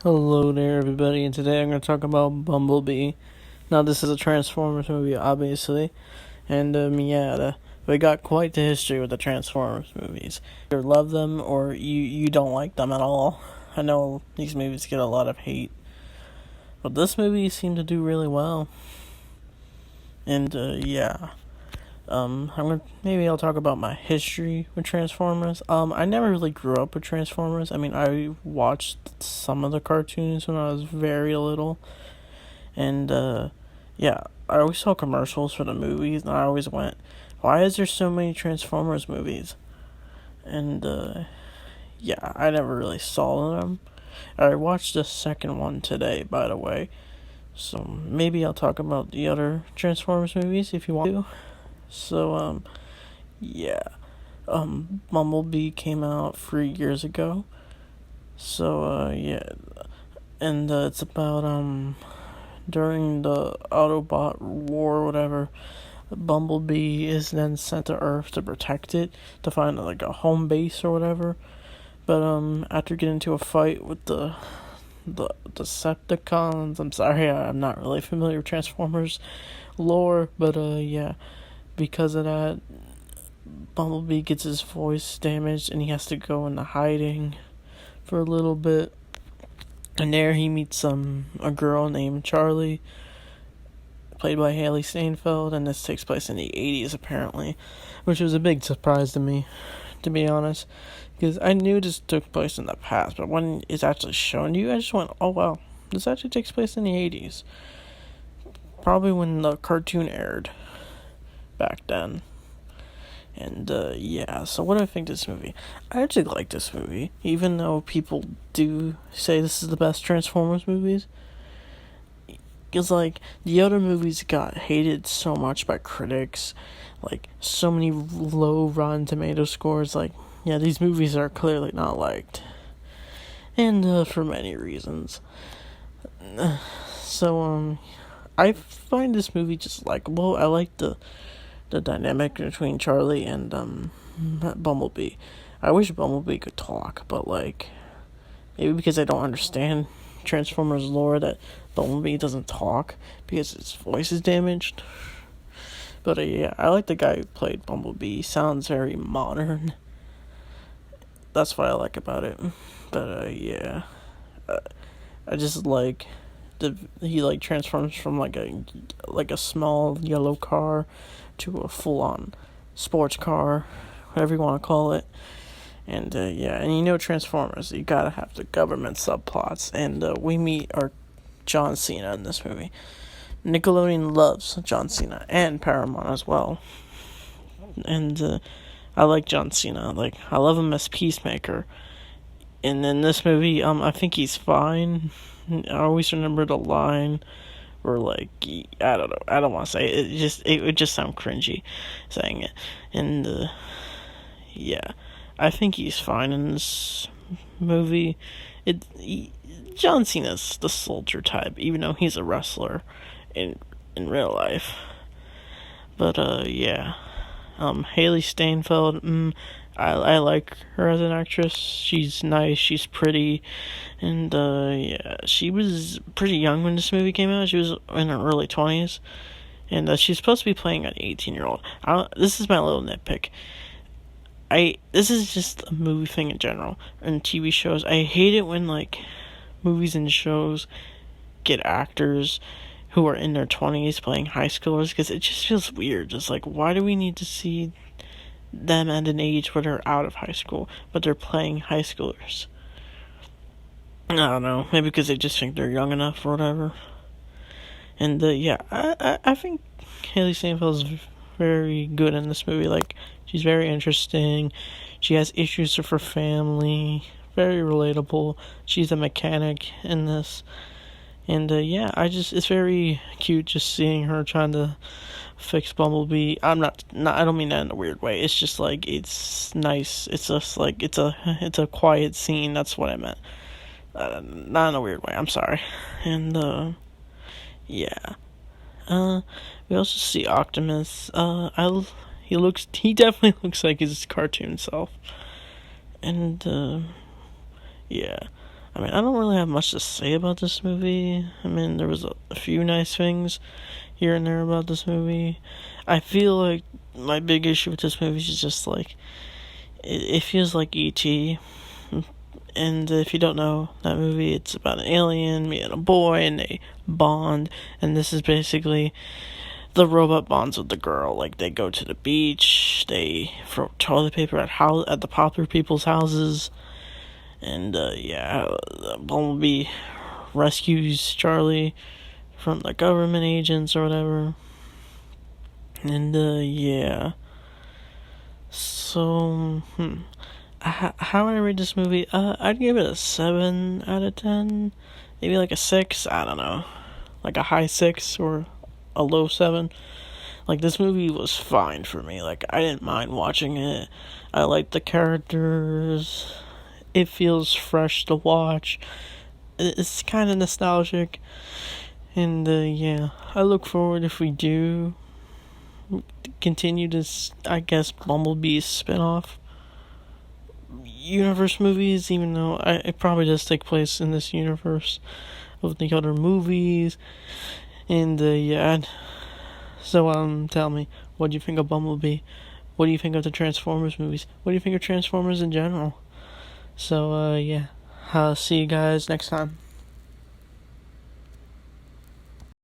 Hello there, everybody, and today I'm going to talk about Bumblebee. Now, this is a Transformers movie, obviously, and we got quite the history with the Transformers movies. You either love them or you don't like them at all. I know these movies get a lot of hate, but this movie seemed to do really well. And maybe I'll talk about my history with Transformers. I never really grew up with Transformers. I mean, I watched some of the cartoons when I was very little, and I always saw commercials for the movies, and I always went, "Why is there so many Transformers movies?" And I never really saw them. I watched the second one today, by the way. So maybe I'll talk about the other Transformers movies if you want to. So, Bumblebee came out 3 years ago. So, and it's about, during the Autobot war or whatever, Bumblebee is then sent to Earth to protect it, to find, like, a home base or whatever. But, after getting into a fight with the Decepticons, I'm sorry, I'm not really familiar with Transformers lore, but, because of that, Bumblebee gets his voice damaged and he has to go into hiding for a little bit. And there he meets a girl named Charlie, played by Haley Steinfeld, and this takes place in the 80s apparently, which was a big surprise to me, to be honest, because I knew this took place in the past, but when it's actually shown to you, I just went, oh wow, this actually takes place in the 80s. Probably when the cartoon aired back then. And, so what do I think of this movie? I actually like this movie, even though people do say this is the best Transformers movies. Because, like, the other movies got hated so much by critics, like, so many low Rotten Tomato scores, like, yeah, these movies are clearly not liked. And, for many reasons. So, I find this movie just likable. I like the dynamic between Charlie and Bumblebee. I wish Bumblebee could talk, but like maybe because I don't understand Transformers lore that Bumblebee doesn't talk because his voice is damaged. But I like the guy who played Bumblebee. He sounds very modern. That's what I like about it. But I just like he like transforms from like a small yellow car to a full-on sports car, whatever you want to call it. And and Transformers, you gotta have the government subplots, and we meet our John Cena in this movie. Nickelodeon loves John Cena, and Paramount as well. And I like John Cena. Like, I love him as Peacemaker. And in this movie, I think he's fine. I always remember the line where, like, I don't know, I don't want to say it. It would just sound cringy saying it. And I think he's fine in this movie. John Cena's the soldier type, even though he's a wrestler in real life. But Haley Steinfeld, I like her as an actress. She's nice, she's pretty, and she was pretty young when this movie came out. She was in her early 20s, and she's supposed to be playing an 18-year-old. This is my little nitpick. This is just a movie thing in general, and TV shows. I hate it when, like, movies and shows get actors who are in their 20s playing high schoolers, because it just feels weird. Just like, why do we need to see them at an age where they're out of high school, but they're playing high schoolers? I don't know, maybe because they just think they're young enough or whatever. And I think Haley Steinfeld is very good in this movie. Like, she's very interesting. She has issues with her family. Very relatable. She's a mechanic in this. And it's very cute just seeing her trying to fix Bumblebee. I don't mean that in a weird way. It's just like, it's nice. It's just like, it's a quiet scene. That's what I meant. Not in a weird way. I'm sorry. And we also see Optimus. He definitely looks like his cartoon self. And I mean, I don't really have much to say about this movie. I mean, there was a few nice things here and there about this movie. I feel like my big issue with this movie is just like it feels like E.T. And if you don't know that movie, it's about an alien meeting a boy and they bond. And this is basically the robot bonds with the girl. Like, they go to the beach, they throw toilet paper at the popular people's houses. And, Bumblebee rescues Charlie from the government agents or whatever. And, So, how would I rate this movie? I'd give it a 7 out of 10. Maybe like a 6, I don't know. Like a high 6 or a low 7. Like, this movie was fine for me. Like, I didn't mind watching it. I liked the characters. It feels fresh to watch. It's kind of nostalgic. And, I look forward if we do continue this, I guess, Bumblebee spinoff universe movies, even though it probably does take place in this universe of the other movies. And, So, tell me, what do you think of Bumblebee? What do you think of the Transformers movies? What do you think of Transformers in general? So, see you guys next time.